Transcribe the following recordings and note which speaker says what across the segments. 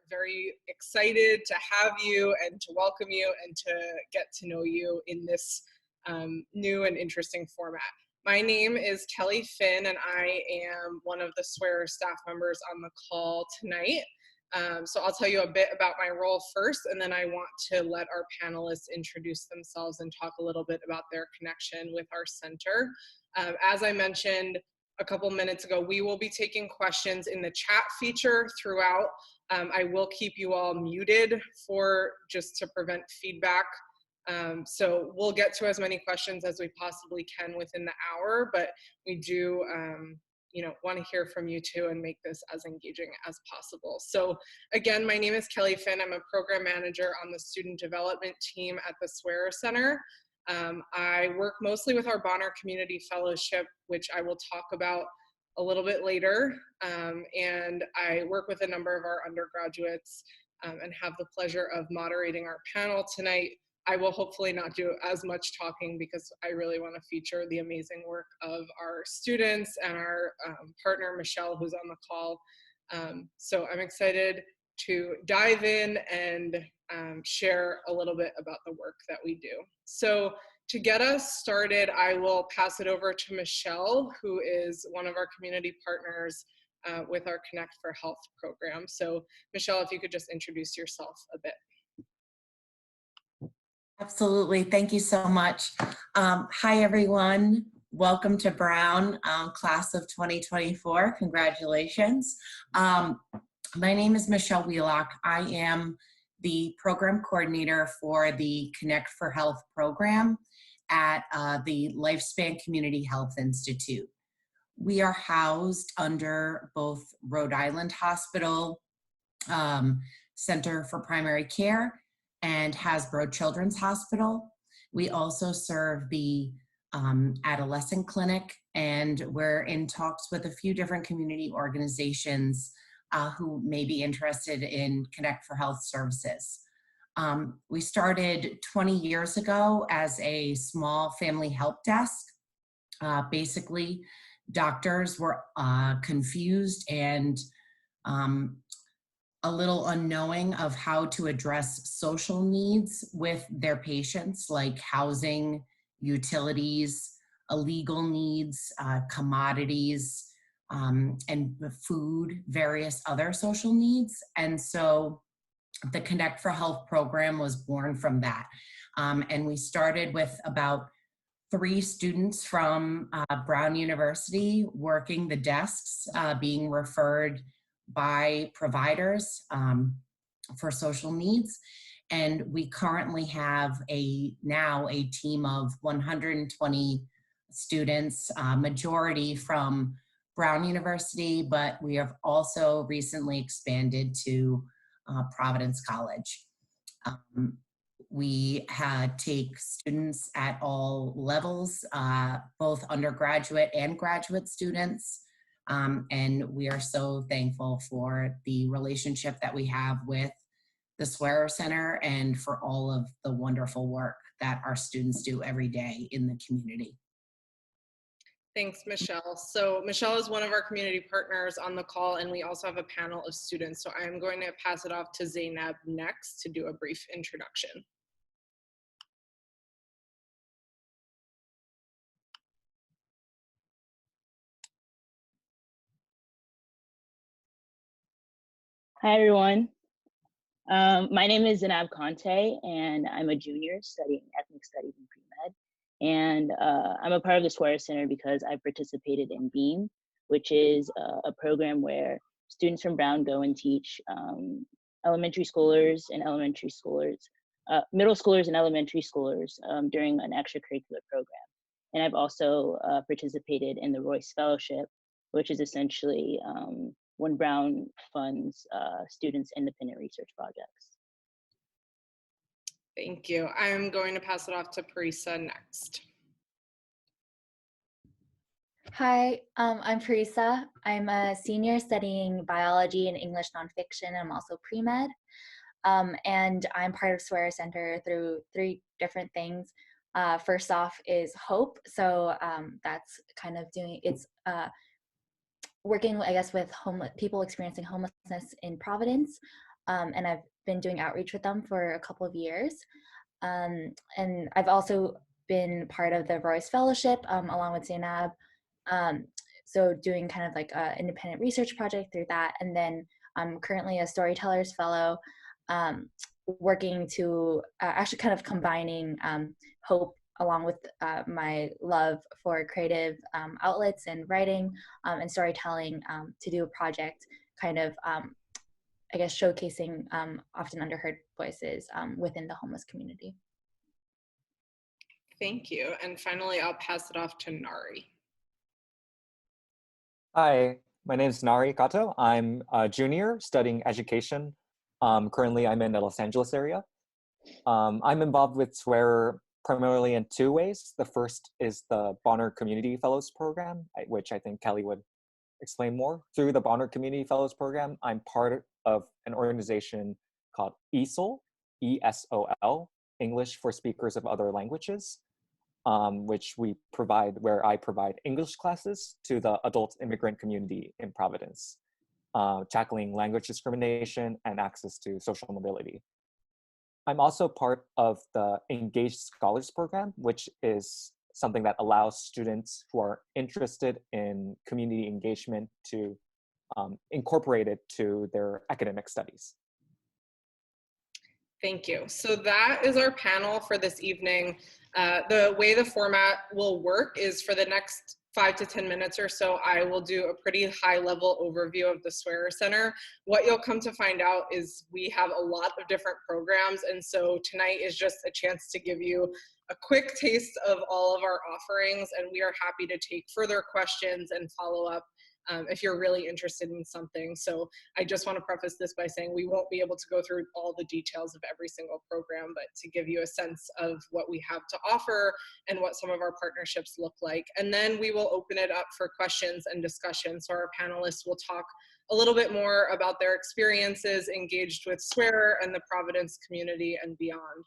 Speaker 1: very excited to have you and to welcome you and to get to know you in this new and interesting format. My name is Kelly Finn, and I am one of the Swearer staff members on the call tonight. So I'll tell you a bit about my role first, and then I want to let our panelists introduce themselves and talk a little bit about their connection with our center. As I mentioned a couple minutes ago, we will be taking questions in the chat feature throughout. I will keep you all muted just to prevent feedback. So we'll get to as many questions as we possibly can within the hour, but we do want to hear from you too and make this as engaging as possible. So again, my name is Kelly Finn. I'm a program manager on the student development team at the Swearer Center. I work mostly with our Bonner Community Fellowship, which I will talk about a little bit later. And I work with a number of our undergraduates and have the pleasure of moderating our panel tonight. I will hopefully not do as much talking because I really want to feature the amazing work of our students and our partner, Michelle, who's on the call. So I'm excited to dive in and share a little bit about the work that we do. So to get us started, I will pass it over to Michelle, who is one of our community partners with our Connect for Health program. So Michelle, if you could just introduce yourself a bit.
Speaker 2: Absolutely. Thank you so much. Hi, everyone. Welcome to Brown, class of 2024. Congratulations. My name is Michelle Wheelock. I am the program coordinator for the Connect for Health program at the Lifespan Community Health Institute. We are housed under both Rhode Island Hospital, Center for Primary Care, and Hasbro Children's Hospital. We also serve the adolescent clinic, and we're in talks with a few different community organizations who may be interested in Connect for Health services. We started 20 years ago as a small family help desk. Basically, doctors were confused and a little unknowing of how to address social needs with their patients, like housing, utilities, illegal needs, commodities, and food, various other social needs. And so the Connect for Health program was born from that. And we started with about 3 students from Brown University working the desks, being referred by providers for social needs. And we currently have now a team of 120 students, majority from Brown University, but we have also recently expanded to Providence College. We take students at all levels, both undergraduate and graduate students. And we are so thankful for the relationship that we have with the Swearer Center and for all of the wonderful work that our students do every day in the community.
Speaker 1: Thanks, Michelle. So Michelle is one of our community partners on the call, and we also have a panel of students. So I'm going to pass it off to Zeinab next to do a brief introduction.
Speaker 3: Hi, everyone. My name is Zeinab Kante, and I'm a junior studying ethnic studies and pre-med. And I'm a part of the Swearer Center because I participated in BEAM, which is a program where students from Brown go and teach elementary schoolers and middle schoolers and elementary schoolers during an extracurricular program. And I've also participated in the Royce Fellowship, which is essentially when Brown funds students' independent research projects.
Speaker 1: Thank you. I'm going to pass it off to Parisa next.
Speaker 4: Hi, I'm Parisa. I'm a senior studying biology and English nonfiction. I'm also pre-med. And I'm part of Swearer Center through 3 different things. First off is HOPE. So that's kind of working, I guess, with people experiencing homelessness in Providence. and I've been doing outreach with them for a couple of years. And I've also been part of the Royce Fellowship along with Zeinab. So doing kind of like an independent research project through that. And then I'm currently a Storytellers Fellow, working to actually kind of combining hope along with my love for creative outlets and writing and storytelling to do a project kind of, I guess, showcasing often underheard voices within the homeless community.
Speaker 1: Thank you. And finally, I'll pass it off to Nari.
Speaker 5: Hi, my name is Nari Kato. I'm a junior studying education. Currently, I'm in the Los Angeles area. I'm involved with Swearer primarily in two ways. The first is the Bonner Community Fellows Program, which I think Kelly would explain more. Through the Bonner Community Fellows Program, I'm part of an organization called ESOL, E-S-O-L, English for Speakers of Other Languages, which where I provide English classes to the adult immigrant community in Providence, tackling language discrimination and access to social mobility. I'm also part of the Engaged Scholars Program, which is something that allows students who are interested in community engagement to incorporate it to their academic studies.
Speaker 1: Thank you. So that is our panel for this evening. The way the format will work is for the next 5 to 10 minutes or so, I will do a pretty high level overview of the Swearer Center. What you'll come to find out is we have a lot of different programs. And so tonight is just a chance to give you a quick taste of all of our offerings. And we are happy to take further questions and follow up if you're really interested in something. So I just want to preface this by saying we won't be able to go through all the details of every single program, but to give you a sense of what we have to offer and what some of our partnerships look like. And then we will open it up for questions and discussion. So our panelists will talk a little bit more about their experiences engaged with Swearer and the Providence community and beyond.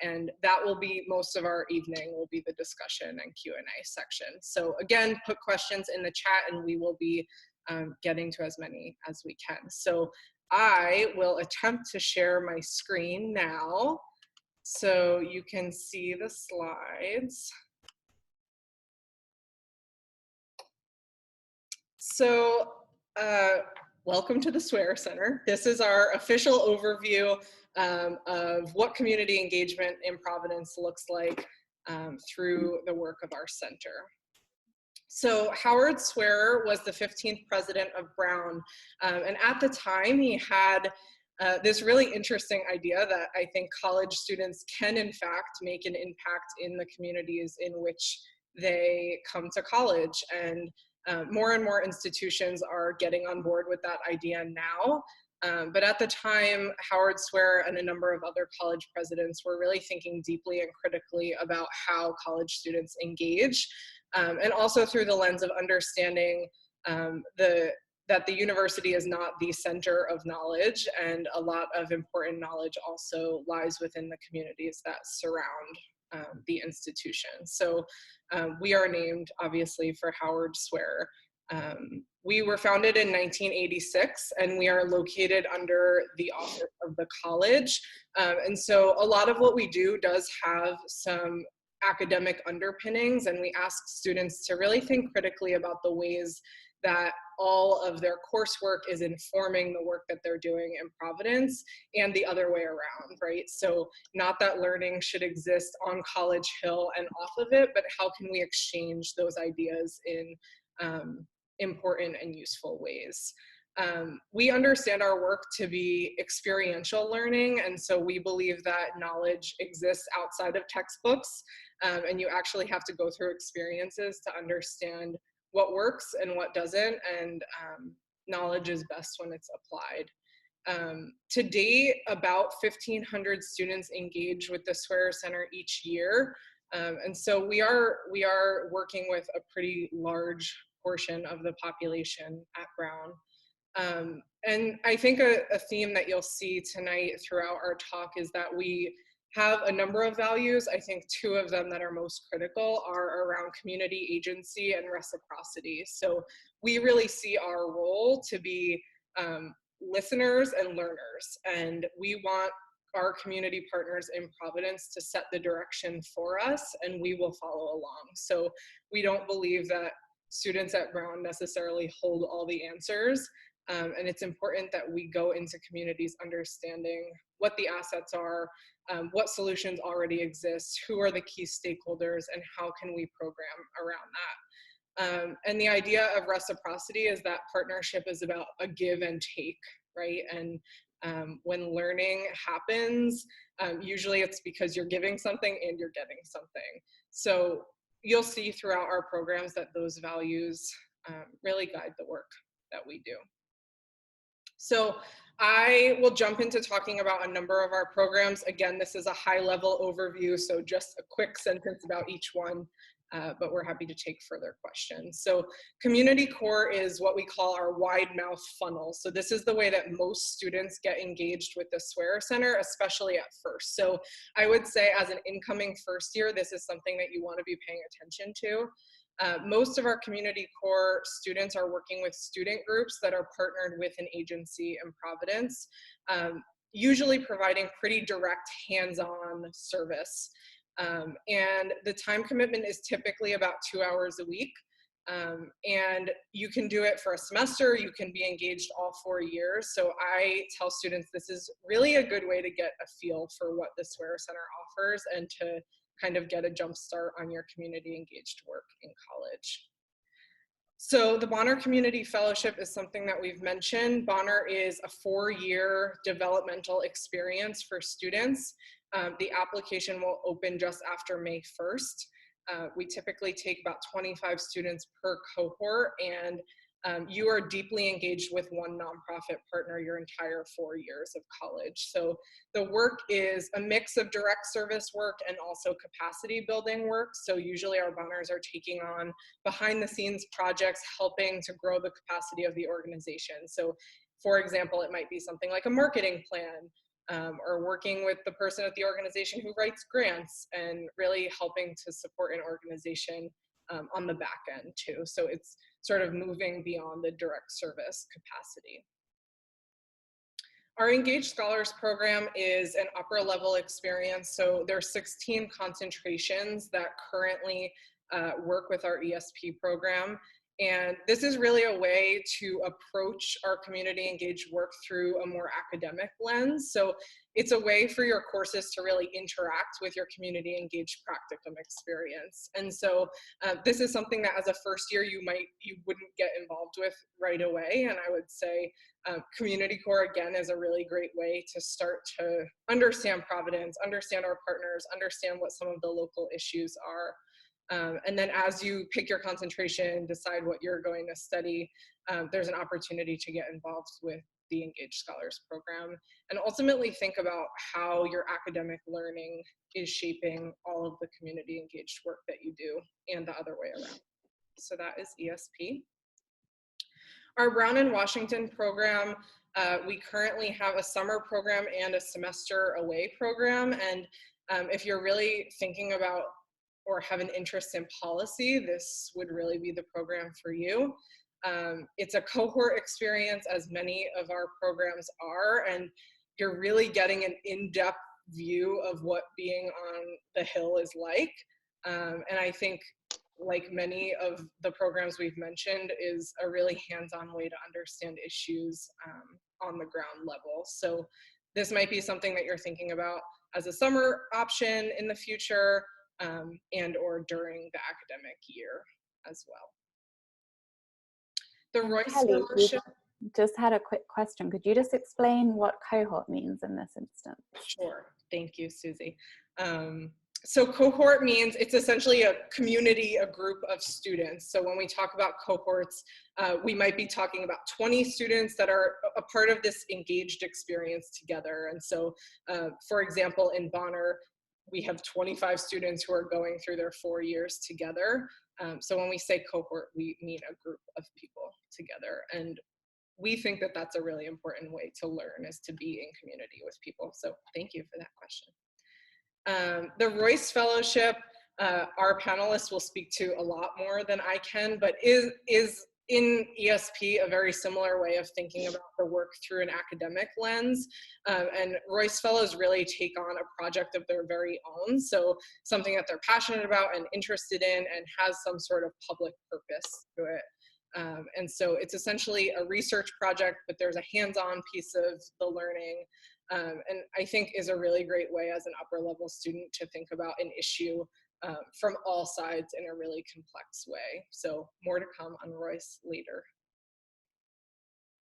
Speaker 1: And that will be most of our evening, will be the discussion and Q&A section. So again, put questions in the chat and we will be getting to as many as we can. So I will attempt to share my screen now so you can see the slides. So welcome to the Swearer Center. This is our official overview of what community engagement in Providence looks like through the work of our center. So Howard Swearer was the 15th president of Brown, and at the time he had this really interesting idea that I think college students can in fact make an impact in the communities in which they come to college. And more and more institutions are getting on board with that idea now. But at the time, Howard Swearer and a number of other college presidents were really thinking deeply and critically about how college students engage, and also through the lens of understanding that the university is not the center of knowledge, and a lot of important knowledge also lies within the communities that surround the institution. So we are named, obviously, for Howard Swearer. We were founded in 1986, and we are located under the office of the college. And so a lot of what we do does have some academic underpinnings, and we ask students to really think critically about the ways that all of their coursework is informing the work that they're doing in Providence, and the other way around, right? So not that learning should exist on College Hill and off of it, but how can we exchange those ideas in important and useful ways. We understand our work to be experiential learning, and so we believe that knowledge exists outside of textbooks, and you actually have to go through experiences to understand what works and what doesn't, and knowledge is best when it's applied. To date, about 1,500 students engage with the Swearer Center each year, and so we are working with a pretty large portion of the population at Brown. And I think a theme that you'll see tonight throughout our talk is that we have a number of values. I think two of them that are most critical are around community agency and reciprocity. So we really see our role to be listeners and learners, and we want our community partners in Providence to set the direction for us, and we will follow along. So we don't believe that students at Brown necessarily hold all the answers, and it's important that we go into communities understanding what the assets are, what solutions already exist, who are the key stakeholders, and how can we program around that. And the idea of reciprocity is that partnership is about a give and take, right? And when learning happens, usually it's because you're giving something and you're getting something. So you'll see throughout our programs that those values really guide the work that we do. So I will jump into talking about a number of our programs. Again, this is a high-level overview, so just a quick sentence about each one, but we're happy to take further questions. So Community Core is what we call our wide mouth funnel. So this is the way that most students get engaged with the Swearer Center, especially at first. So I would say as an incoming first year, this is something that you want to be paying attention to. Most of our Community Core students are working with student groups that are partnered with an agency in Providence, usually providing pretty direct hands-on service. And the time commitment is typically about 2 hours a week. And you can do it for a semester, you can be engaged all 4 years. So I tell students this is really a good way to get a feel for what the Swearer Center offers and to kind of get a jump start on your community engaged work in college. So the Bonner Community Fellowship is something that we've mentioned. Bonner is a 4-year developmental experience for students. The application will open just after May 1st. We typically take about 25 students per cohort, and you are deeply engaged with one nonprofit partner your entire 4 years of college. So the work is a mix of direct service work and also capacity building work. So usually our Bonners are taking on behind the scenes projects, helping to grow the capacity of the organization. So for example, it might be something like a marketing plan, or working with the person at the organization who writes grants and really helping to support an organization on the back end too. So it's sort of moving beyond the direct service capacity. Our Engaged Scholars program is an upper level experience. So there are 16 concentrations that currently work with our ESP program. And this is really a way to approach our community engaged work through a more academic lens. So it's a way for your courses to really interact with your community engaged practicum experience. And so this is something that as a first year you wouldn't get involved with right away. And I would say Community Core again is a really great way to start to understand Providence, understand our partners, understand what some of the local issues are. And then as you pick your concentration, decide what you're going to study, there's an opportunity to get involved with the Engaged Scholars program and ultimately think about how your academic learning is shaping all of the community engaged work that you do and the other way around. So that is ESP. Our Brown in Washington program, we currently have a summer program and a semester away program. And if you're really thinking about or have an interest in policy, this would really be the program for you. It's a cohort experience, as many of our programs are, and you're really getting an in-depth view of what being on the Hill is like. And I think, like many of the programs we've mentioned, is a really hands-on way to understand issues on the ground level. So this might be something that you're thinking about as a summer option in the future, and or during the academic year as well. The Royce
Speaker 6: Kelly,
Speaker 1: Fellowship.
Speaker 6: Just had a quick question. Could you just explain what cohort means in this instance?
Speaker 1: Sure, thank you, Susie. So cohort means it's essentially a community, a group of students. So when we talk about cohorts, we might be talking about 20 students that are a part of this engaged experience together. And so, for example, in Bonner, we have 25 students who are going through their 4 years together. So when we say cohort, we mean a group of people together. And we think that that's a really important way to learn, is to be in community with people. So thank you for that question. The Royce Fellowship, our panelists will speak to a lot more than I can, but is in ESP, a very similar way of thinking about the work through an academic lens. And Royce Fellows really take on a project of their very own. So something that they're passionate about and interested in and has some sort of public purpose to it. And so it's essentially a research project, but there's a hands-on piece of the learning. And I think is a really great way as an upper level student to think about an issue from all sides in a really complex way. So more to come on Royce later.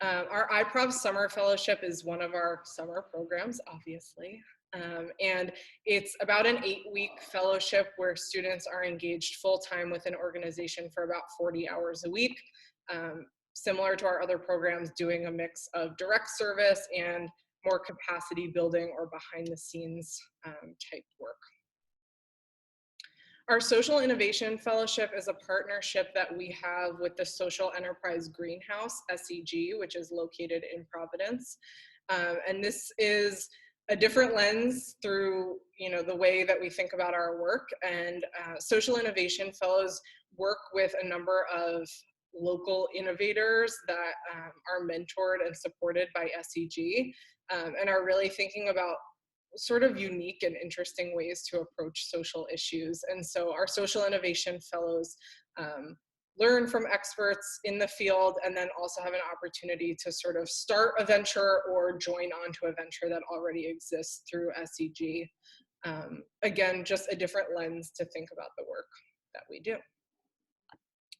Speaker 1: Our iProv Summer Fellowship is one of our summer programs, obviously. And it's about an 8-week fellowship where students are engaged full-time with an organization for about 40 hours a week. Similar to our other programs, doing a mix of direct service and more capacity building or behind the scenes type work. Our Social Innovation Fellowship is a partnership that we have with the Social Enterprise Greenhouse, SEG, which is located in Providence. And this is a different lens through the way that we think about our work. And Social Innovation Fellows work with a number of local innovators that are mentored and supported by SEG and are really thinking about sort of unique and interesting ways to approach social issues. And so our Social Innovation Fellows learn from experts in the field and then also have an opportunity to sort of start a venture or join onto a venture that already exists through SEG. Again, just a different lens to think about the work that we do.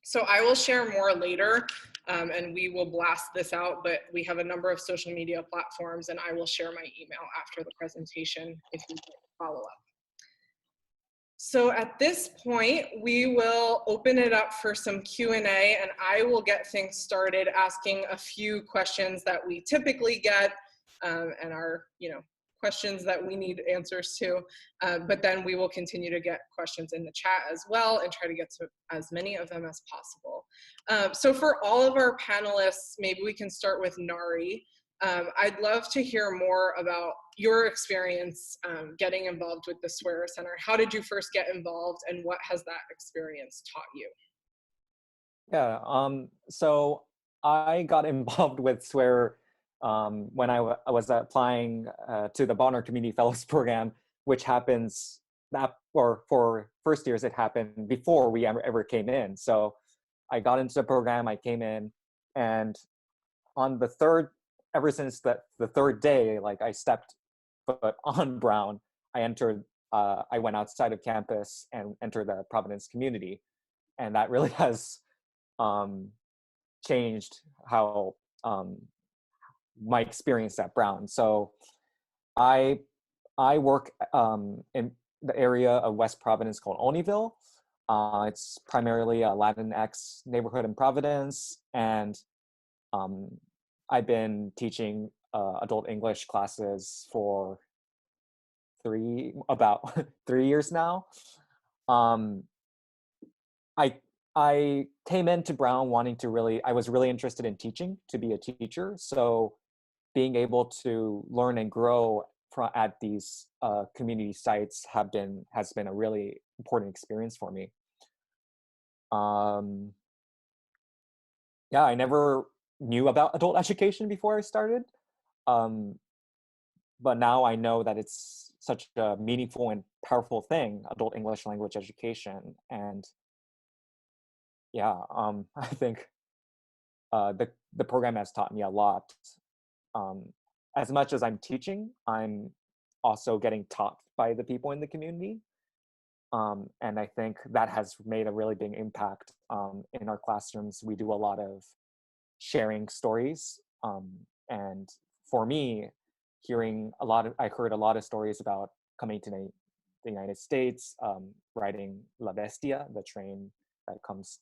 Speaker 1: So I will share more later and we will blast this out, but we have a number of social media platforms and I will share my email after the presentation if you follow up. So at this point, we will open it up for some Q&A and I will get things started asking a few questions that we typically get and are, questions that we need answers to, but then we will continue to get questions in the chat as well and try to get to as many of them as possible. So for all of our panelists, maybe we can start with Nari. I'd love to hear more about your experience getting involved with the Swearer Center. How did you first get involved and what has that experience taught you?
Speaker 5: Yeah, so I got involved with Swearer when I was applying to the Bonner Community Fellows Program, which happens for first years, it happened before we ever came in. So I got into the program, I came in, and on the ever since the third day, like I stepped foot on Brown, I went outside of campus and entered the Providence community. And that really has changed how my experience at Brown. So I work in the area of West Providence called Olneyville. It's primarily a Latinx neighborhood in Providence, and I've been teaching adult English classes for about 3 years now. I came into Brown wanting to I was really interested in teaching, to be a teacher. So being able to learn and grow at these community sites has been a really important experience for me. Yeah, I never knew about adult education before I started. But now I know that it's such a meaningful and powerful thing, adult English language education. And yeah, I think the program has taught me a lot. As much as I'm teaching, I'm also getting taught by the people in the community. And I think that has made a really big impact in our classrooms. We do a lot of sharing stories. And for me, I heard a lot of stories about coming to the United States, riding La Bestia, the train that comes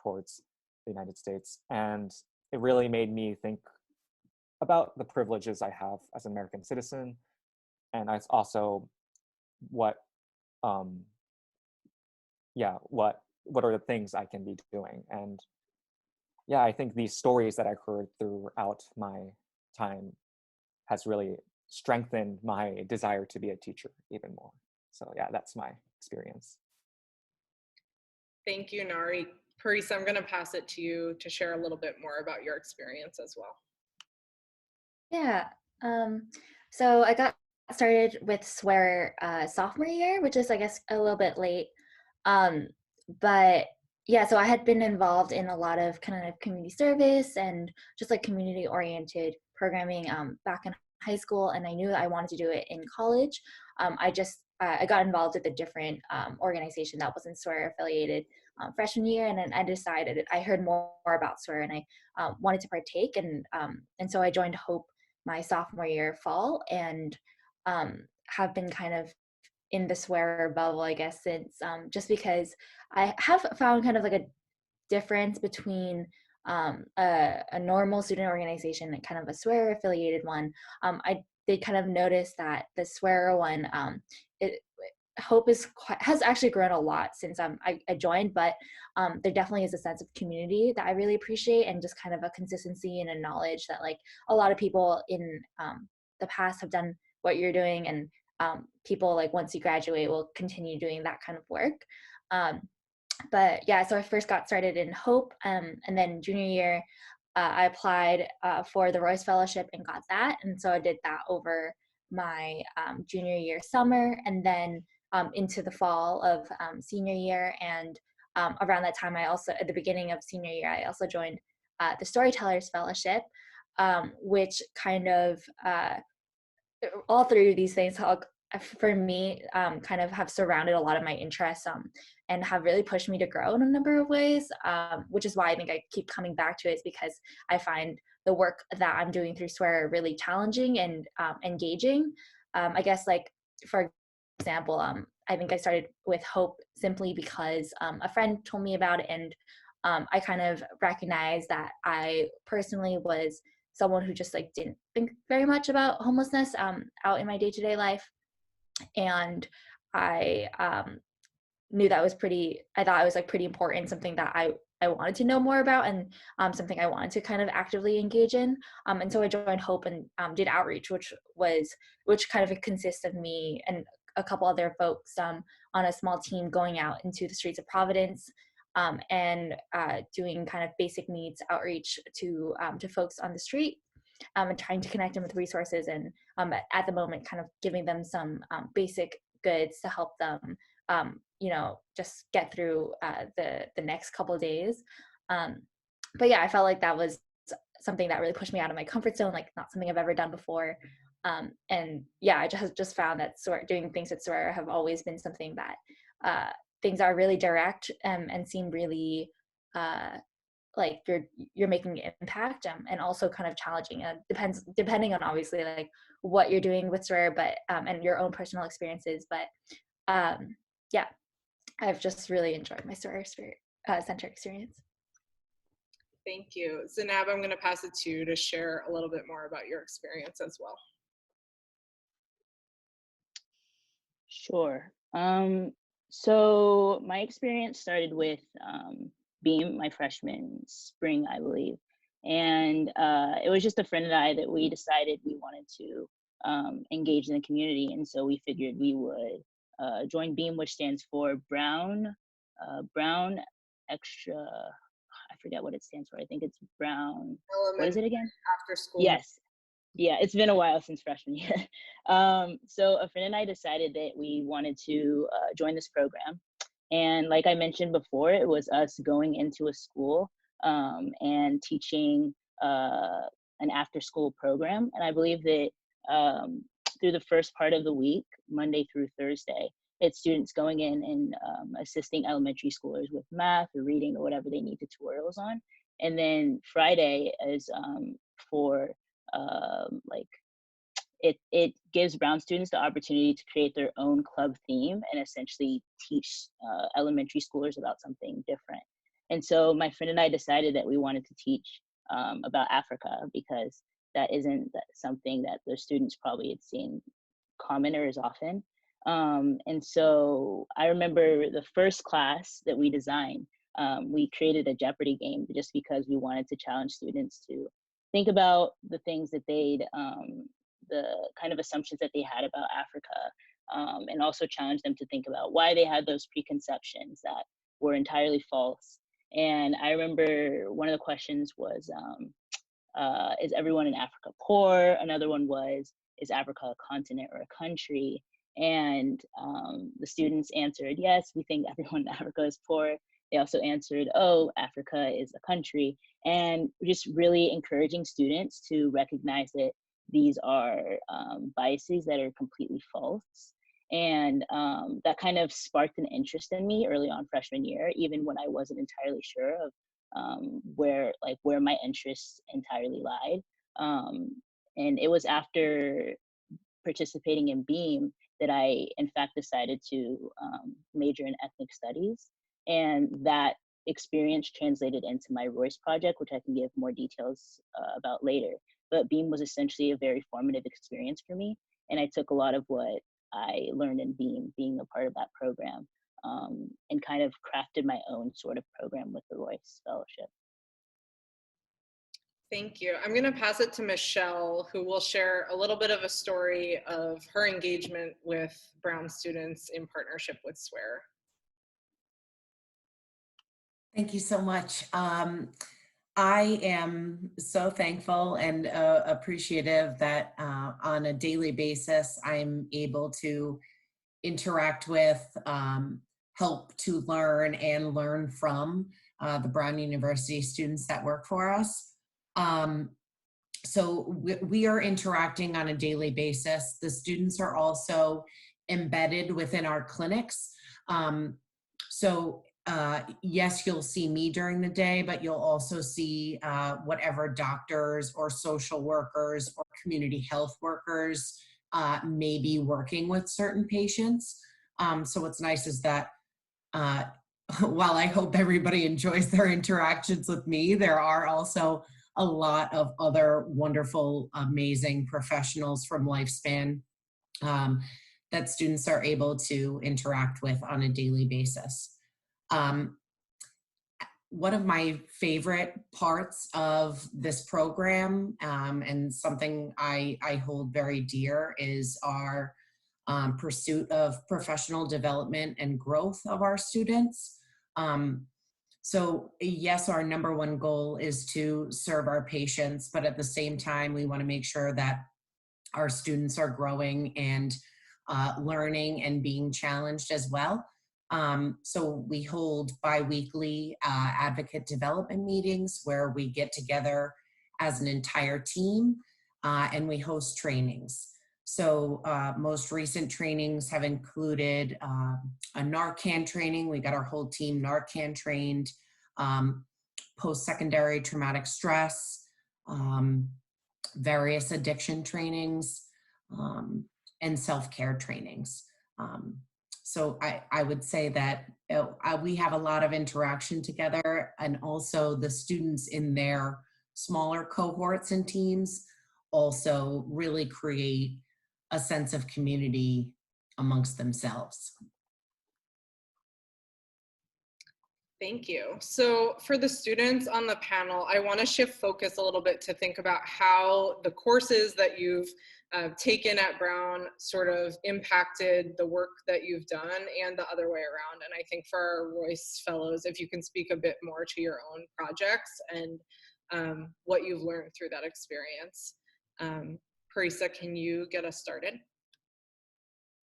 Speaker 5: towards the United States. And it really made me think about the privileges I have as an American citizen. And it's also what are the things I can be doing. And yeah, I think these stories that I heard throughout my time has really strengthened my desire to be a teacher even more. So yeah, that's my experience.
Speaker 1: Thank you, Nari. Parisa, I'm going to pass it to you to share a little bit more about your experience as well.
Speaker 4: Yeah. So I got started with swearer sophomore year, which is, I guess, a little bit late. But yeah, so I had been involved in a lot of kind of community service and just like community oriented programming back in high school, and I knew I wanted to do it in college. I got involved with a different organization that wasn't swearer affiliated freshman year, and then I heard more about swearer, and I wanted to partake, and so I joined Hope my sophomore year fall, and have been kind of in the swearer bubble, I guess, since just because I have found kind of like a difference between a normal student organization and kind of a swearer affiliated one. I did kind of notice that the swearer one, it Hope has actually grown a lot since I joined, but there definitely is a sense of community that I really appreciate, and just kind of a consistency and a knowledge that like a lot of people in the past have done what you're doing, and people like once you graduate will continue doing that kind of work. But yeah, so I first got started in Hope, and then junior year, I applied for the Royce Fellowship and got that, and so I did that over my junior year summer, and then into the fall of senior year, and around that time, I also at the beginning of senior year, I also joined the Storytellers Fellowship, which kind of all three of these things for me kind of have surrounded a lot of my interests and have really pushed me to grow in a number of ways, which is why I think I keep coming back to it, is because I find the work that I'm doing through swearer really challenging and engaging. I guess, like, for example, I think I started with Hope simply because a friend told me about it, and I kind of recognized that I personally was someone who just like didn't think very much about homelessness out in my day-to-day life, and I knew that was I thought it was like pretty important, something that I wanted to know more about, and something I wanted to kind of actively engage in, and so I joined Hope and did outreach, which kind of consists of me and a couple other folks on a small team going out into the streets of Providence, and doing kind of basic needs outreach to folks on the street, and trying to connect them with resources, and at the moment kind of giving them some basic goods to help them just get through the next couple of days. But yeah, I felt like that was something that really pushed me out of my comfort zone, like not something I've ever done before. And yeah, I just found that doing things at swearer have always been something that things are really direct, and seem really like you're making an impact, and also kind of challenging. Depending on obviously like what you're doing with swearer, but and your own personal experiences. But yeah, I've just really enjoyed my swearer center experience.
Speaker 1: Thank you. Zeinab, I'm going to pass it to you to share a little bit more about your experience as well.
Speaker 3: Sure. So my experience started with Beam my freshman spring, I believe. And it was just a friend and I that we decided we wanted to engage in the community. And so we figured we would join Beam, which stands for Brown Extra, I forget what it stands for. I think it's Brown. What is it again?
Speaker 1: After school.
Speaker 3: Yes. Yeah, it's been a while since freshman year. So a friend and I decided that we wanted to join this program. And like I mentioned before, it was us going into a school and teaching an after-school program. And I believe that through the first part of the week, Monday through Thursday, it's students going in and assisting elementary schoolers with math or reading or whatever they need tutorials on. And then Friday is for like it gives Brown students the opportunity to create their own club theme and essentially teach elementary schoolers about something different. And so my friend and I decided that we wanted to teach about Africa, because that isn't something that the students probably had seen common or as often. And so I remember the first class that we designed, we created a Jeopardy game just because we wanted to challenge students to think about the things that the kind of assumptions that they had about Africa, and also challenge them to think about why they had those preconceptions that were entirely false. And I remember one of the questions was, is everyone in Africa poor? Another one was, is Africa a continent or a country? And the students answered, yes, we think everyone in Africa is poor. They also answered, oh, Africa is a country. And just really encouraging students to recognize that these are biases that are completely false. And that kind of sparked an interest in me early on freshman year, even when I wasn't entirely sure of where my interests entirely lied. And it was after participating in Beam that I, in fact, decided to major in ethnic studies. And that experience translated into my Royce project, which I can give more details about later. But Beam was essentially a very formative experience for me. And I took a lot of what I learned in Beam, being a part of that program, and kind of crafted my own sort of program with the Royce Fellowship.
Speaker 1: Thank you. I'm going to pass it to Michelle, who will share a little bit of a story of her engagement with Brown students in partnership with Swearer.
Speaker 2: Thank you so much. I am so thankful and appreciative that on a daily basis, I'm able to interact with, help to learn and learn from the Brown University students that work for us. So we are interacting on a daily basis. The students are also embedded within our clinics. Yes, you'll see me during the day, but you'll also see whatever doctors or social workers or community health workers may be working with certain patients. So what's nice is that while I hope everybody enjoys their interactions with me, there are also a lot of other wonderful, amazing professionals from Lifespan that students are able to interact with on a daily basis. One of my favorite parts of this program, and something I hold very dear, is our pursuit of professional development and growth of our students. So yes, our number one goal is to serve our patients, but at the same time, we want to make sure that our students are growing and learning and being challenged as well. So we hold bi-weekly advocate development meetings where we get together as an entire team and we host trainings. So most recent trainings have included a Narcan training. We got our whole team Narcan trained, post-secondary traumatic stress, various addiction trainings, and self-care trainings. So I would say that we have a lot of interaction together, and also the students in their smaller cohorts and teams also really create a sense of community amongst themselves.
Speaker 1: Thank you. So for the students on the panel, I want to shift focus a little bit to think about how the courses that you've taken at Brown sort of impacted the work that you've done and the other way around. And I think for our Royce Fellows, if you can speak a bit more to your own projects and what you've learned through that experience. Parisa, can you get us started?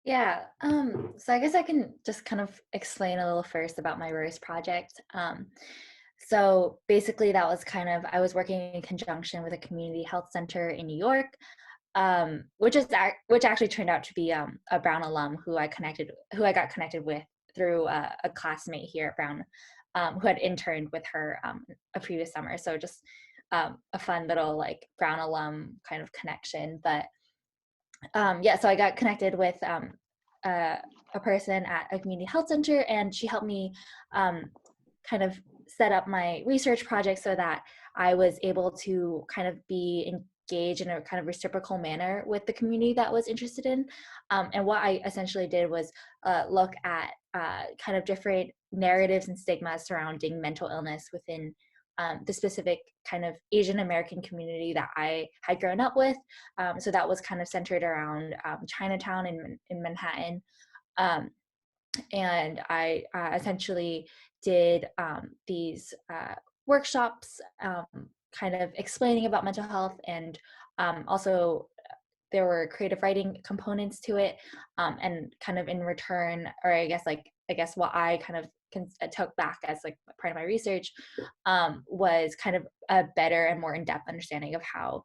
Speaker 4: Yeah, so I guess I can just kind of explain a little first about my Royce project. So basically that was I was working in conjunction with a community health center in New York, which actually turned out to be a Brown alum who I got connected with through a classmate here at Brown, who had interned with her a previous summer. So just a fun little like Brown alum kind of connection. But yeah, so I got connected with a person at a community health center, and she helped me kind of set up my research project so that I was able to kind of be engaged in a kind of reciprocal manner with the community that was interested in. And what I essentially did was look at kind of different narratives and stigmas surrounding mental illness within the specific kind of Asian American community that I had grown up with. So that was kind of centered around Chinatown in Manhattan. and I essentially did these workshops, kind of explaining about mental health, and also there were creative writing components to it, and kind of in return, or I guess what I kind of took back as like part of my research, was kind of a better and more in-depth understanding of how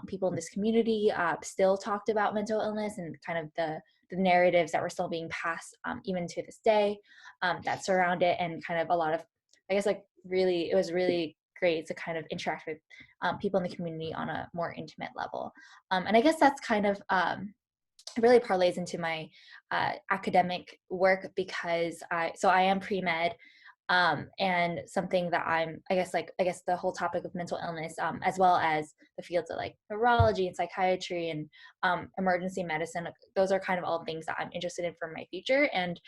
Speaker 4: people in this community still talked about mental illness, and kind of the narratives that were still being passed even to this day, that surround it, and kind of a lot of, I guess, like really, it was really great to kind of interact with people in the community on a more intimate level. And I guess that's kind of really parlays into my academic work, because I am pre-med, and something that I guess the whole topic of mental illness, as well as the fields of like neurology and psychiatry and emergency medicine, those are kind of all things that I'm interested in for my future. And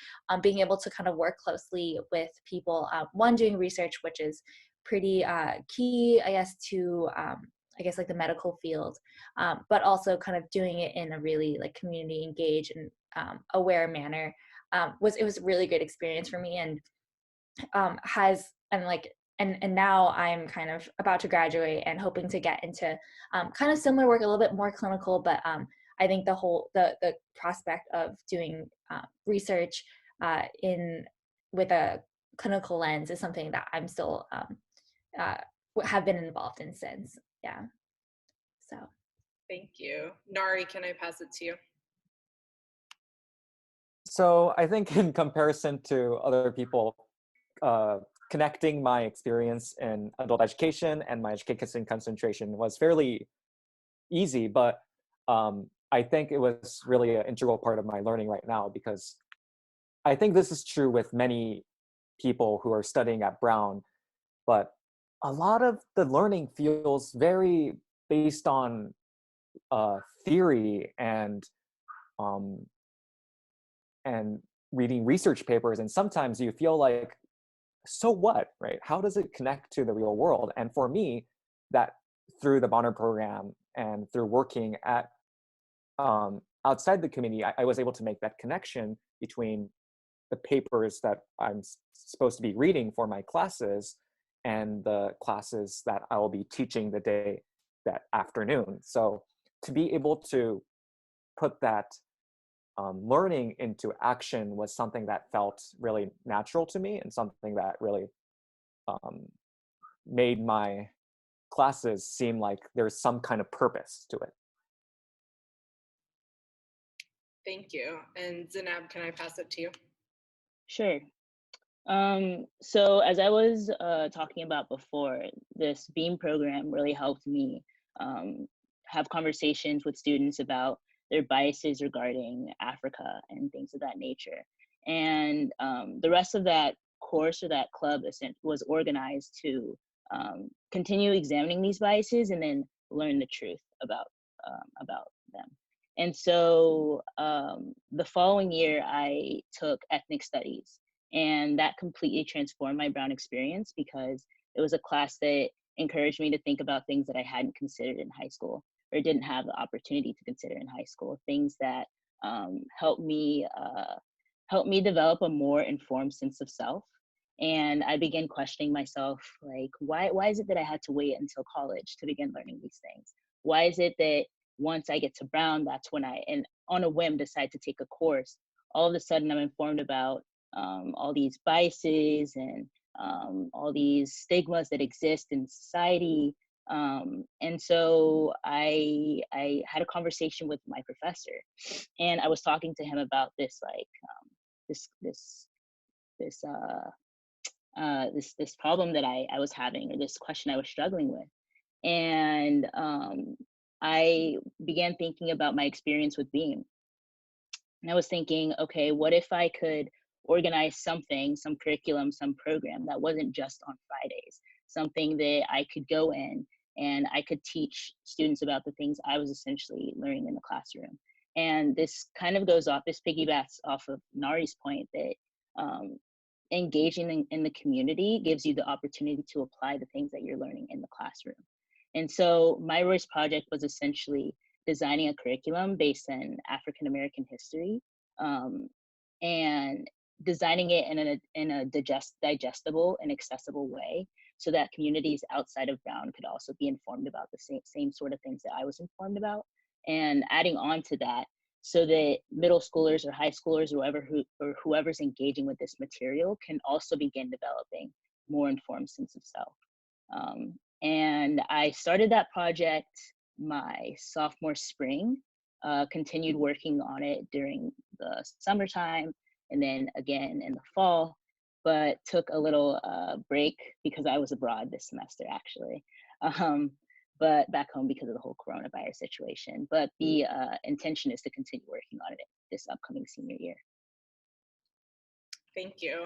Speaker 4: being able to kind of work closely with people, one, doing research, which is pretty key, I guess, to I guess like the medical field, but also kind of doing it in a really like community engaged and aware manner, was a really great experience for me, and has and like and now I'm kind of about to graduate and hoping to get into kind of similar work, a little bit more clinical, but I think the prospect of doing research in with a clinical lens is something that I'm still uh, have been involved in since. Yeah. So.
Speaker 1: Thank you. Nari, can I pass it to you?
Speaker 5: So I think in comparison to other people, connecting my experience in adult education and my education concentration was fairly easy, but I think it was really an integral part of my learning right now, because I think this is true with many people who are studying at Brown, but a lot of the learning feels very based on theory um, and reading research papers, and sometimes you feel like, so what, right? How does it connect to the real world? And for me, that through the Bonner program and through working at outside the community, I was able to make that connection between the papers that I'm supposed to be reading for my classes and the classes that I will be teaching that afternoon. So to be able to put that learning into action was something that felt really natural to me, and something that really made my classes seem like there's some kind of purpose to it.
Speaker 1: Thank you. And Zeinab, can I pass it to you?
Speaker 3: Sure. So as I was talking about before, this BEAM program really helped me have conversations with students about their biases regarding Africa and things of that nature. And the rest of that course, or that club, was organized to continue examining these biases and then learn the truth about them. And so the following year, I took ethnic studies, and that completely transformed my Brown experience, because it was a class that encouraged me to think about things that I hadn't considered in high school, or didn't have the opportunity to consider in high school. Things that helped me develop a more informed sense of self. And I began questioning myself, like, why is it that I had to wait until college to begin learning these things? Why is it that once I get to Brown, that's when and on a whim, decide to take a course? All of a sudden, I'm informed about all these biases and all these stigmas that exist in society. And so I had a conversation with my professor, and I was talking to him about this, like this problem that I was having, or this question I was struggling with. And I began thinking about my experience with BEAM. And I was thinking, okay, what if I could organize something, some curriculum, some program that wasn't just on Fridays, something that I could go in and I could teach students about the things I was essentially learning in the classroom. And this kind of this piggybacks off of Nari's point that engaging in the community gives you the opportunity to apply the things that you're learning in the classroom. And so my Royce project was essentially designing a curriculum based in African American history, and designing it in a digestible and accessible way, so that communities outside of Brown could also be informed about the same sort of things that I was informed about. And adding on to that, so that middle schoolers or high schoolers or whoever's engaging with this material can also begin developing more informed sense of self. And I started that project my sophomore spring, continued working on it during the summertime, and then again in the fall, but took a little break because I was abroad this semester, actually. But back home because of the whole coronavirus situation. But the intention is to continue working on it this upcoming senior year.
Speaker 1: Thank you.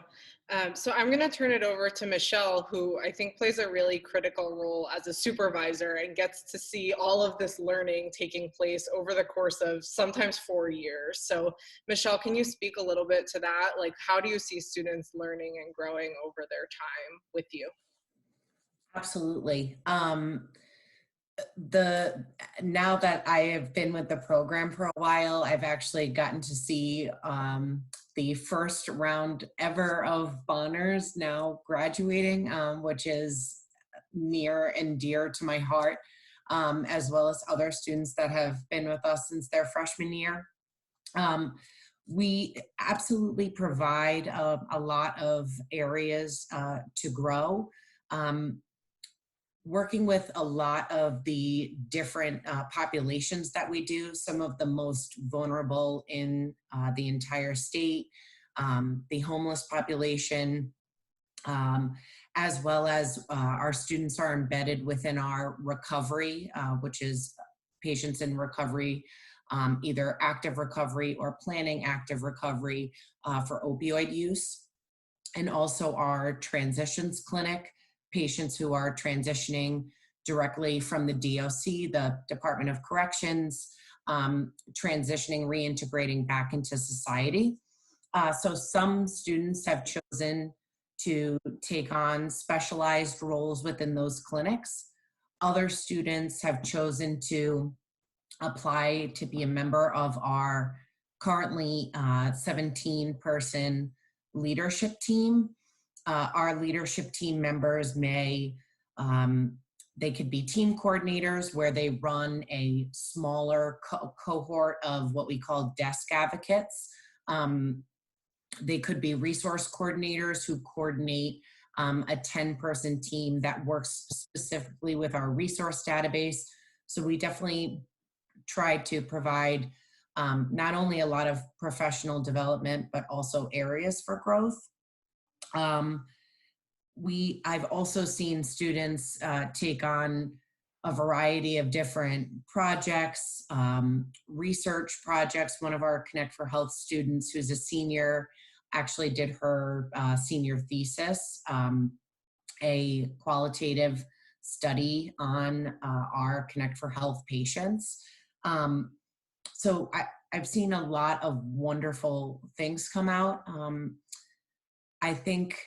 Speaker 1: So I'm going to turn it over to Michelle, who I think plays a really critical role as a supervisor and gets to see all of this learning taking place over the course of sometimes 4 years. So Michelle, can you speak a little bit to that? Like, how do you see students learning and growing over their time with you?
Speaker 2: Absolutely. Now that I have been with the program for a while, I've actually gotten to see the first round ever of Bonners now graduating, which is near and dear to my heart, as well as other students that have been with us since their freshman year. We absolutely provide a lot of areas to grow. Working with a lot of the different populations that we do, some of the most vulnerable in the entire state, the homeless population, as well as our students are embedded within our recovery, which is patients in recovery, either active recovery or planning active recovery for opioid use, and also our transitions clinic, patients who are transitioning directly from the DOC, the Department of Corrections, transitioning, reintegrating back into society. So some students have chosen to take on specialized roles within those clinics. Other students have chosen to apply to be a member of our currently 17-person leadership team. Our leadership team members may, they could be team coordinators where they run a smaller cohort of what we call desk advocates. They could be resource coordinators who coordinate a 10-person team that works specifically with our resource database. So we definitely try to provide not only a lot of professional development, but also areas for growth. I've also seen students take on a variety of different projects, research projects. One of our Connect for Health students, who's a senior, actually did her senior thesis, a qualitative study on our Connect for Health patients. So I've seen a lot of wonderful things come out. I think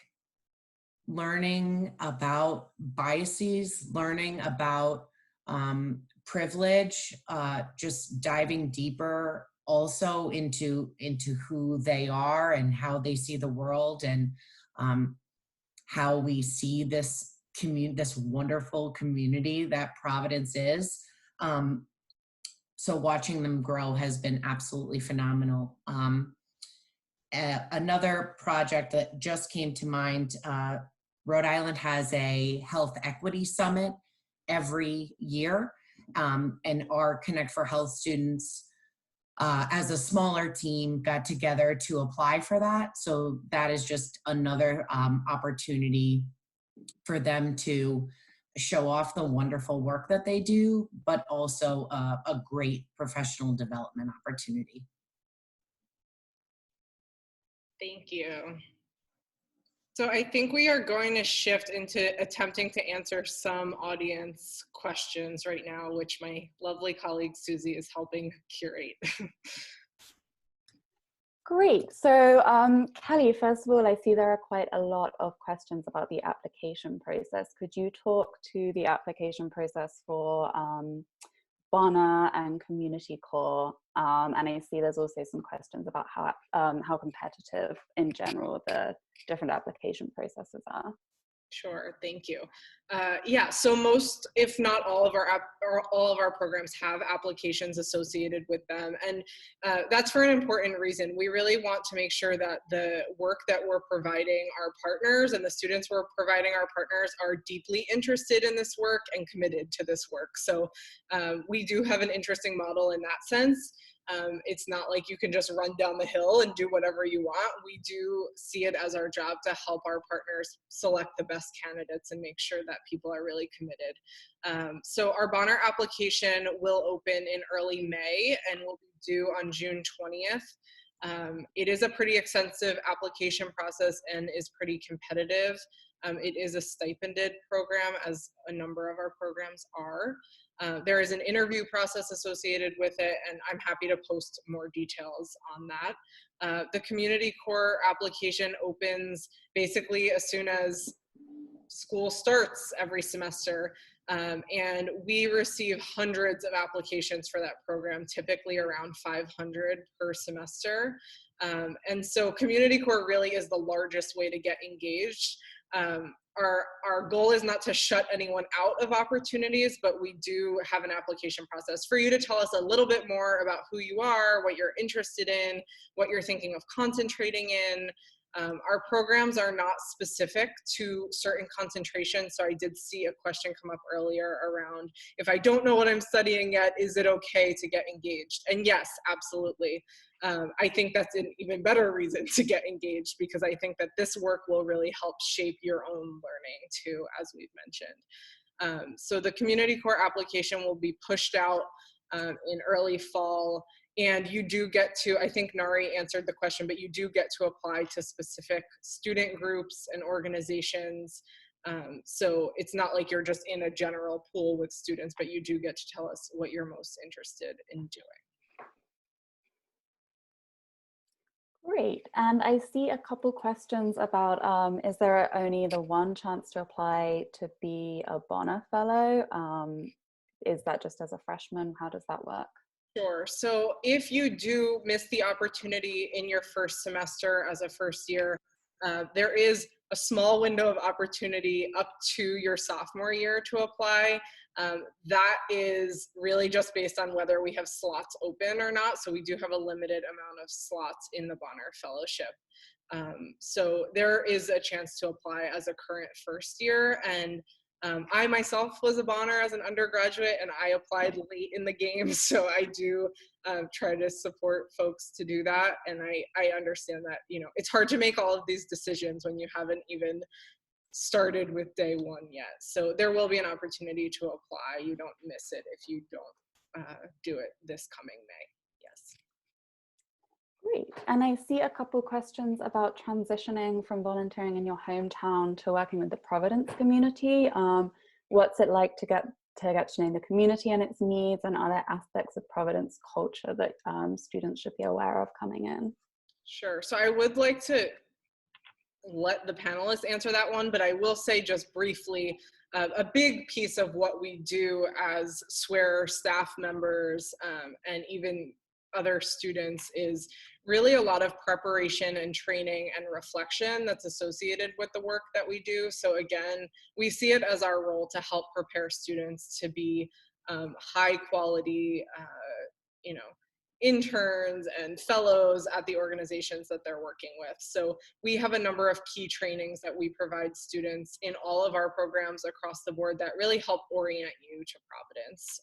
Speaker 2: learning about biases, learning about privilege, just diving deeper also into who they are and how they see the world, and how we see this wonderful community that Providence is. So watching them grow has been absolutely phenomenal. Another project that just came to mind, Rhode Island has a health equity summit every year, and our Connect for Health students, as a smaller team, got together to apply for that. So that is just another opportunity for them to show off the wonderful work that they do, but also a great professional development opportunity.
Speaker 1: Thank you. So I think we are going to shift into attempting to answer some audience questions right now, which my lovely colleague Susie is helping curate.
Speaker 6: Great. So Kelly, first of all, I see there are quite a lot of questions about the application process. Could you talk to the application process for Bonner and Community Core, and I see there's also some questions about how competitive in general the different application processes are.
Speaker 1: Sure, thank you. Yeah, so most, if not all of our programs have applications associated with them, and that's for an important reason. We really want to make sure that the work that we're providing our partners and the students we're providing our partners are deeply interested in this work and committed to this work. So we do have an interesting model in that sense. It's not like you can just run down the hill and do whatever you want. We do see it as our job to help our partners select the best candidates and make sure that people are really committed. So our Bonner application will open in early May and will be due on June 20th. It is a pretty extensive application process and is pretty competitive. It is a stipended program, as a number of our programs are. There is an interview process associated with it, and I'm happy to post more details on that. The Community Core application opens basically as soon as school starts every semester, and we receive hundreds of applications for that program, typically around 500 per semester. And so Community Core really is the largest way to get engaged. Our goal is not to shut anyone out of opportunities, but we do have an application process for you to tell us a little bit more about who you are, what you're interested in, what you're thinking of concentrating in. Our programs are not specific to certain concentrations, so I did see a question come up earlier around, if I don't know what I'm studying yet, is it okay to get engaged? And yes, absolutely. I think that's an even better reason to get engaged, because I think that this work will really help shape your own learning too, as we've mentioned. So the Community Core application will be pushed out in early fall. And you do get to, I think Nari answered the question, but you do get to apply to specific student groups and organizations. So it's not like you're just in a general pool with students, but you do get to tell us what you're most interested in doing.
Speaker 6: Great, and I see a couple questions about, is there only the one chance to apply to be a Bonner Fellow? Is that just as a freshman? How does that work?
Speaker 1: Sure. So if you do miss the opportunity in your first semester as a first year, there is a small window of opportunity up to your sophomore year to apply. That is really just based on whether we have slots open or not. So we do have a limited amount of slots in the Bonner Fellowship. So there is a chance to apply as a current first year. And I myself was a Bonner as an undergraduate, and I applied late in the game, so I do try to support folks to do that. And I understand that, you know, it's hard to make all of these decisions when you haven't even started with day one yet. So there will be an opportunity to apply. You don't miss it if you don't do it this coming May. Yes.
Speaker 6: Great, and I see a couple questions about transitioning from volunteering in your hometown to working with the Providence community. What's it like to get to know the community and its needs, and other aspects of Providence culture that students should be aware of coming in?
Speaker 1: Sure, so I would like to let the panelists answer that one, but I will say just briefly, a big piece of what we do as swearer staff members and even other students is really a lot of preparation and training and reflection that's associated with the work that we do. So again, we see it as our role to help prepare students to be high quality, you know, interns and fellows at the organizations that they're working with. So we have a number of key trainings that we provide students in all of our programs across the board that really help orient you to Providence.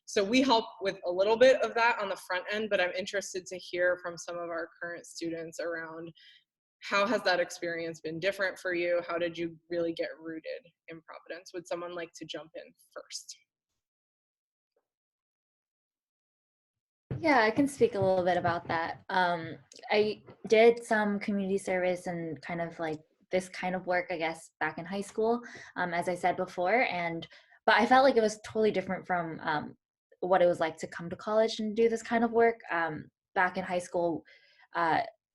Speaker 1: So we help with a little bit of that on the front end, but I'm interested to hear from some of our current students around how has that experience been different for you? How did you really get rooted in Providence? Would someone like to jump in first?
Speaker 4: Yeah, I can speak a little bit about that. I did some community service and kind of like this kind of work, I guess, back in high school, as I said before. But I felt like it was totally different from what it was like to come to college and do this kind of work. Back in high school,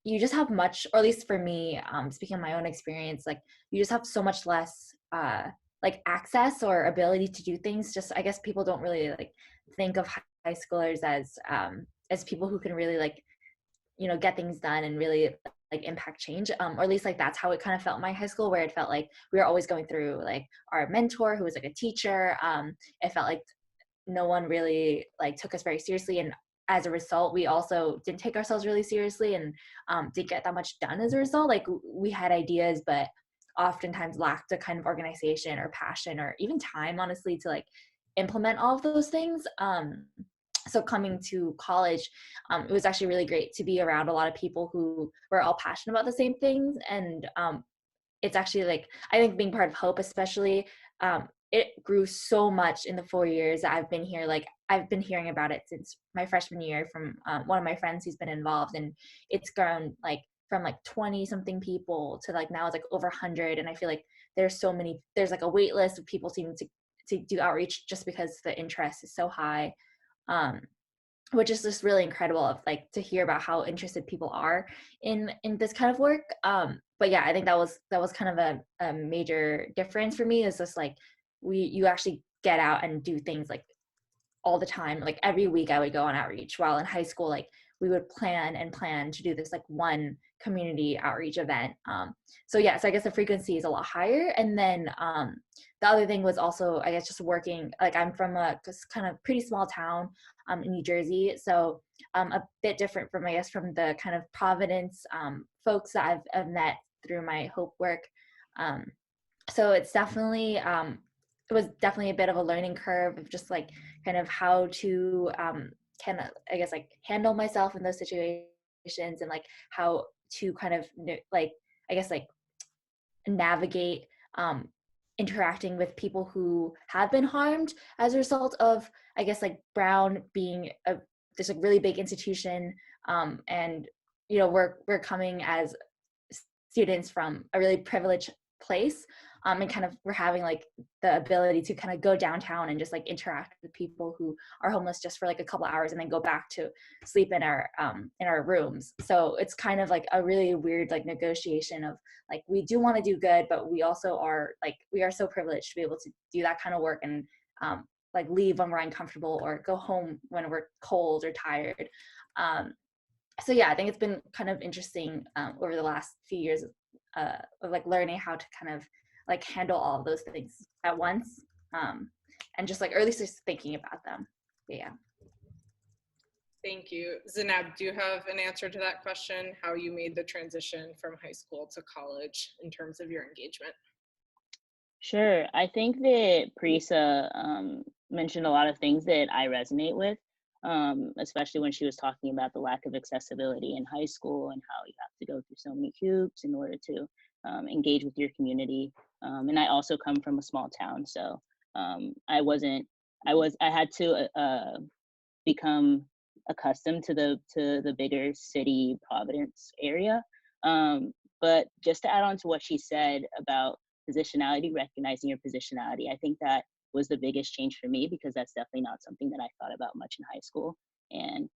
Speaker 4: you just have much, or at least for me, speaking of my own experience, like you just have so much less like access or ability to do things. Just, I guess people don't really like think of high schoolers as people who can really like, you know, get things done and really like impact change, or at least like that's how it kind of felt in my high school, where it felt like we were always going through like our mentor who was like a teacher. It felt like no one really like took us very seriously, and as a result we also didn't take ourselves really seriously, and didn't get that much done as a result. Like we had ideas but oftentimes lacked a kind of organization or passion or even time, honestly, to like implement all of those things. So coming to college, it was actually really great to be around a lot of people who were all passionate about the same things. And it's actually like, I think being part of Hope especially, it grew so much in the 4 years that I've been here. Like I've been hearing about it since my freshman year from one of my friends who's been involved, and it's grown like from like 20 something people to like now it's like over 100. And I feel like there's like a wait list of people seeming to do outreach just because the interest is so high. um, which is just really incredible of like to hear about how interested people are in this kind of work. But yeah, I think that was kind of a major difference for me, is just like you actually get out and do things like all the time. Like every week I would go on outreach, while in high school like we would plan to do this like one community outreach event. So yeah, so I guess the frequency is a lot higher. And then the other thing was also, I guess, just working, like I'm from a kind of pretty small town in New Jersey, so a bit different from, I guess, from the kind of Providence folks that I've met through my Hope work. So it's definitely it was definitely a bit of a learning curve of just like kind of how to kind of, I guess, like handle myself in those situations, and like how to kind of like, I guess, like navigate interacting with people who have been harmed as a result of, I guess, like Brown being this like really big institution. And you know, we're coming as students from a really privileged place, and kind of we're having like the ability to kind of go downtown and just like interact with people who are homeless just for like a couple hours and then go back to sleep in our rooms. So it's kind of like a really weird like negotiation of like, we do want to do good, but we also are like, we are so privileged to be able to do that kind of work and like leave when we're uncomfortable or go home when we're cold or tired. So yeah, I think it's been kind of interesting over the last few years of like learning how to kind of like handle all of those things at once, and just like, or at least just thinking about them. But yeah.
Speaker 1: Thank you. Zeinab, do you have an answer to that question? How you made the transition from high school to college in terms of your engagement?
Speaker 3: Sure. I think that Parisa mentioned a lot of things that I resonate with, especially when she was talking about the lack of accessibility in high school and how you have to go through so many hoops in order to engage with your community. And I also come from a small town, so I had to become accustomed to the bigger city Providence area. But just to add on to what she said about positionality, recognizing your positionality, I think that was the biggest change for me, because that's definitely not something that I thought about much in high school. And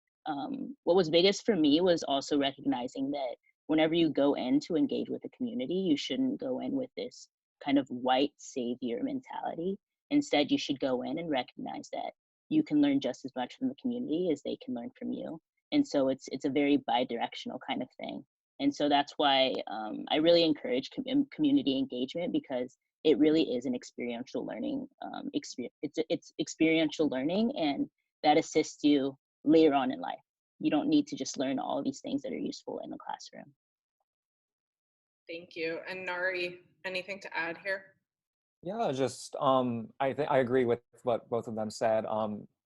Speaker 3: what was biggest for me was also recognizing that whenever you go in to engage with the community, you shouldn't go in with this kind of white savior mentality. Instead, you should go in and recognize that you can learn just as much from the community as they can learn from you. And so it's a very bi-directional kind of thing. And so that's why I really encourage community engagement, because it really is an experiential learning experience. It's experiential learning, and that assists you later on in life. You don't need to just learn all of these things that are useful in the classroom.
Speaker 1: Thank you. And Nari, anything to add here?
Speaker 5: Yeah, just I think I agree with what both of them said.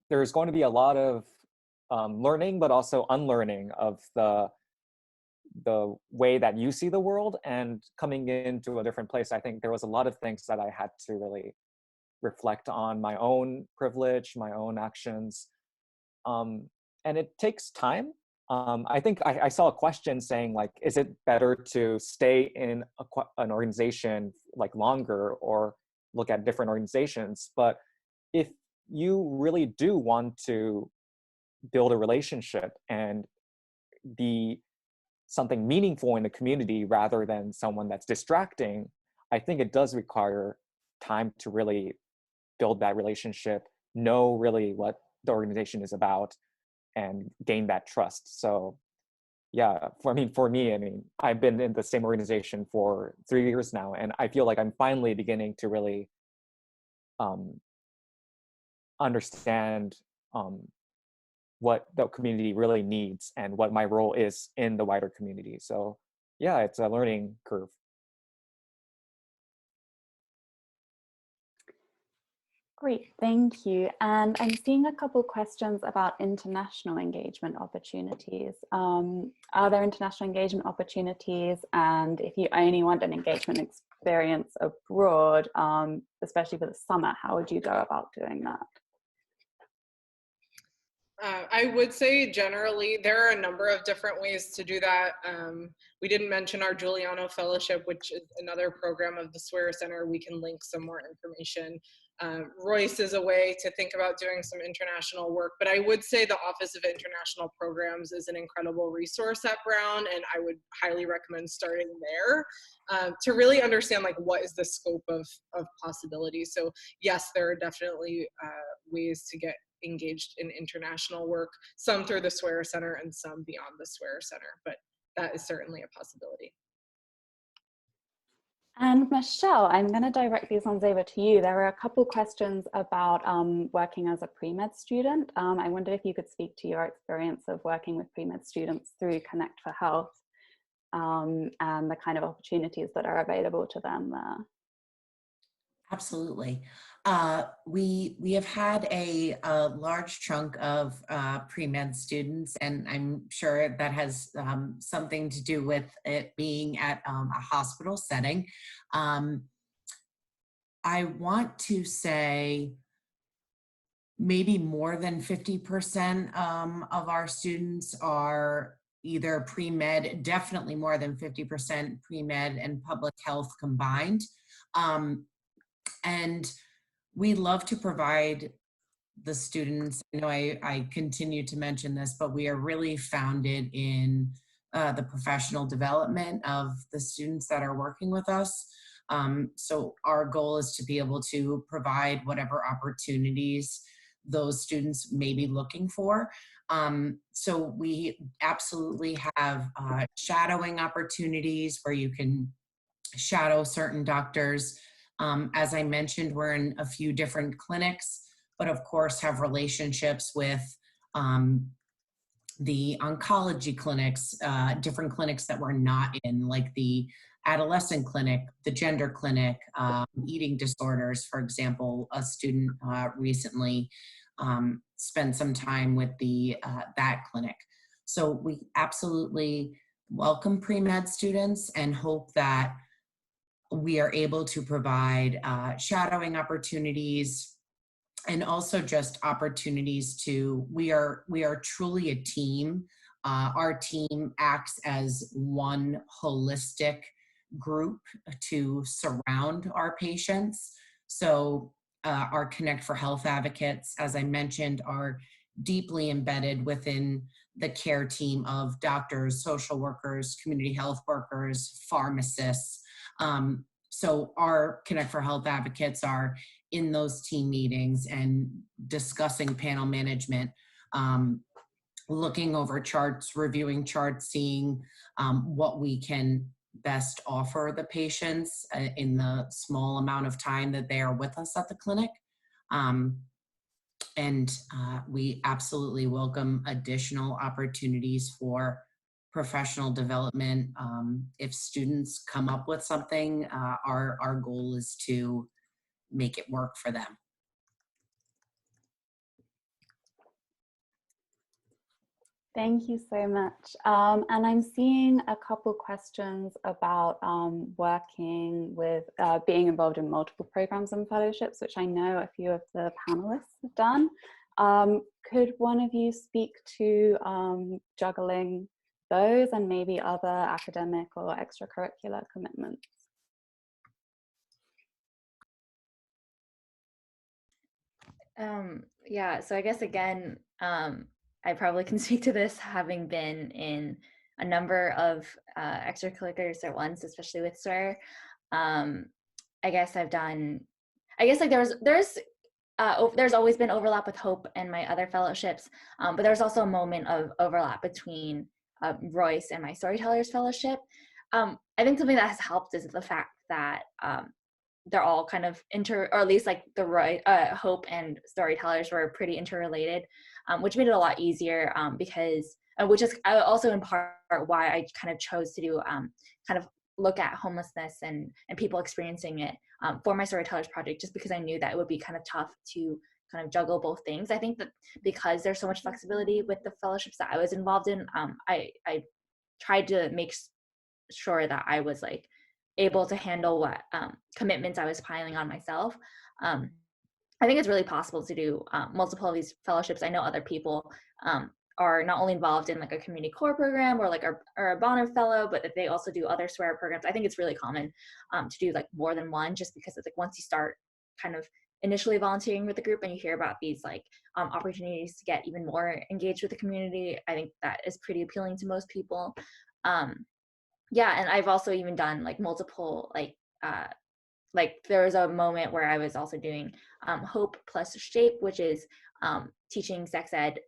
Speaker 5: There's going to be a lot of learning, but also unlearning of the way that you see the world, and coming into a different place. I think there was a lot of things that I had to really reflect on my own privilege, my own actions, and it takes time. I think I saw a question saying like, is it better to stay in an organization like longer or look at different organizations? But if you really do want to build a relationship and be something meaningful in the community rather than someone that's distracting, I think it does require time to really build that relationship, know really what the organization is about and gain that trust. So yeah, for me, I've been in the same organization for 3 years now, and I feel like I'm finally beginning to really understand what the community really needs and what my role is in the wider community. So yeah, it's a learning curve.
Speaker 6: Great, thank you. And I'm seeing a couple questions about international engagement opportunities. Are there international engagement opportunities? And if you only want an engagement experience abroad, especially for the summer, how would you go about doing that?
Speaker 1: I would say generally there are a number of different ways to do that. We didn't mention our Giuliano Fellowship, which is another program of the Swearer Center. We can link some more information. Royce is a way to think about doing some international work, but I would say the Office of International Programs is an incredible resource at Brown, and I would highly recommend starting there to really understand like what is the scope of possibilities. So yes, there are definitely ways to get engaged in international work, some through the Swearer Center and some beyond the Swearer Center, but that is certainly a possibility.
Speaker 6: And Michelle, I'm going to direct these ones over to you. There are a couple questions about working as a pre-med student. I wondered if you could speak to your experience of working with pre-med students through Connect for Health and the kind of opportunities that are available to them there.
Speaker 2: Absolutely. We have had a large chunk of pre-med students, and I'm sure that has something to do with it being at a hospital setting. I want to say maybe more than 50% of our students are either pre-med, definitely more than 50% pre-med and public health combined. And we love to provide the students, I know I continue to mention this, but we are really founded in the professional development of the students that are working with us. So our goal is to be able to provide whatever opportunities those students may be looking for. So we absolutely have shadowing opportunities where you can shadow certain doctors. As I mentioned, we're in a few different clinics, but of course have relationships with the oncology clinics, different clinics that we're not in, like the adolescent clinic, the gender clinic, eating disorders, for example. A student recently spent some time with the that clinic. So we absolutely welcome pre-med students and hope that we are able to provide shadowing opportunities and also just opportunities to, we are truly a team. Our team acts as one holistic group to surround our patients. So our Connect for Health advocates, as I mentioned, are deeply embedded within the care team of doctors, social workers, community health workers, pharmacists. So our Connect for Health advocates are in those team meetings and discussing panel management, looking over charts, reviewing charts, seeing what we can best offer the patients in the small amount of time that they are with us at the clinic. We absolutely welcome additional opportunities for professional development. If students come up with something, our goal is to make it work for them.
Speaker 6: Thank you so much. And I'm seeing a couple questions about working with, being involved in multiple programs and fellowships, which I know a few of the panelists have done. Could one of you speak to juggling those and maybe other academic or extracurricular commitments?
Speaker 4: Yeah, so I guess again, I probably can speak to this having been in a number of extracurriculars at once, especially with SWER. I guess I've done, I guess like there's there's always been overlap with Hope and my other fellowships, but there's also a moment of overlap between Royce and my Storytellers Fellowship. I think something that has helped is the fact that they're all kind of or at least like the Hope and Storytellers were pretty interrelated, which made it a lot easier because, which is also in part why I kind of chose to do kind of look at homelessness and people experiencing it for my Storytellers project, just because I knew that it would be kind of tough to kind of juggle both things. I think that because there's so much flexibility with the fellowships that I was involved in, I tried to make sure that I was like able to handle what commitments I was piling on myself. I think it's really possible to do multiple of these fellowships. I know other people are not only involved in like a community core program or like a Bonner fellow, but that they also do other swearer programs. I think it's really common to do like more than one, just because it's like once you start kind of initially volunteering with the group and you hear about these like opportunities to get even more engaged with the community, I think that is pretty appealing to most people. Yeah, and I've also even done like multiple like there was a moment where I was also doing Hope plus Shape, which is teaching sex ed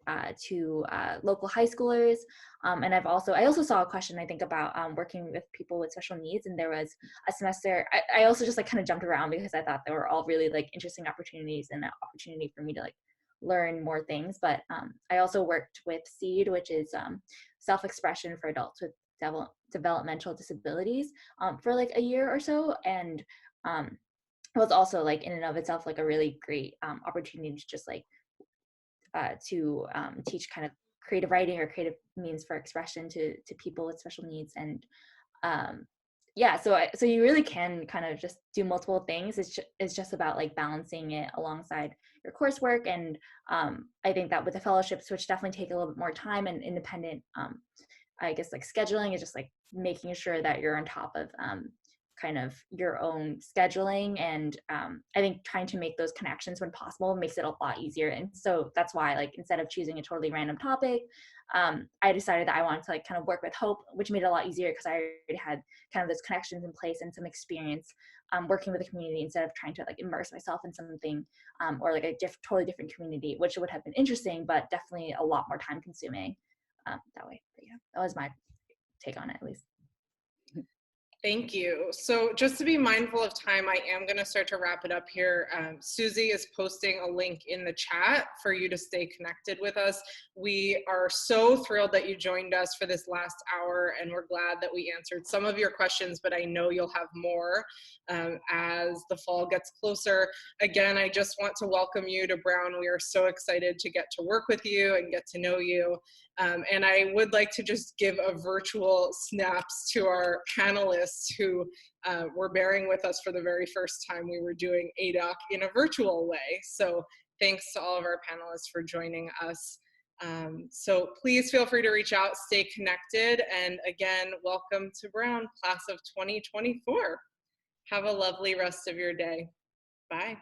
Speaker 4: to local high schoolers. And I also saw a question, I think, about working with people with special needs. And there was a semester, I also just like kind of jumped around because I thought they were all really like interesting opportunities and an opportunity for me to like learn more things. But I also worked with SEED, which is self-expression for adults with developmental disabilities for like a year or so. And it was also like in and of itself like a really great opportunity to just like to teach kind of creative writing or creative means for expression to people with special needs. And yeah, so you really can kind of just do multiple things. It's just about like balancing it alongside your coursework. And I think that with the fellowships, which definitely take a little bit more time and independent, I guess like scheduling is just like making sure that you're on top of kind of your own scheduling. And I think trying to make those connections when possible makes it a lot easier. And so that's why, like, instead of choosing a totally random topic, I decided that I wanted to like kind of work with Hope, which made it a lot easier because I already had kind of those connections in place and some experience working with the community, instead of trying to like immerse myself in something or like a totally different community, which would have been interesting, but definitely a lot more time consuming that way. But yeah, that was my take on it, at least.
Speaker 1: Thank you. So just to be mindful of time, I am going to start to wrap it up here. Susie is posting a link in the chat for you to stay connected with us. We are so thrilled that you joined us for this last hour, and we're glad that we answered some of your questions, but I know you'll have more as the fall gets closer. Again, I just want to welcome you to Brown. We are so excited to get to work with you and get to know you. And I would like to just give a virtual snaps to our panelists who were bearing with us for the very first time we were doing ADOC in a virtual way. So thanks to all of our panelists for joining us. So please feel free to reach out, stay connected, and again, welcome to Brown, class of 2024. Have a lovely rest of your day. Bye.